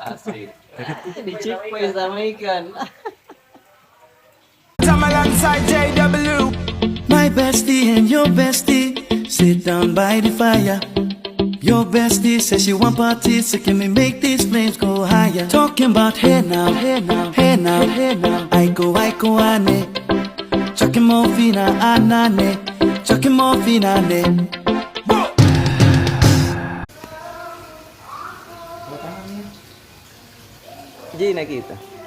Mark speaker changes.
Speaker 1: Asik. Dicipay sama ikan.
Speaker 2: I'm alongside JW.
Speaker 3: My bestie and your bestie sit down by the fire. Your bestie says she want parties, so can we make these flames go higher? Talking about hey now, hey now, hey now, hey now. Aiko, ane. Chucking more fina, anane. Chucking more fina, ane.
Speaker 1: Di nakita.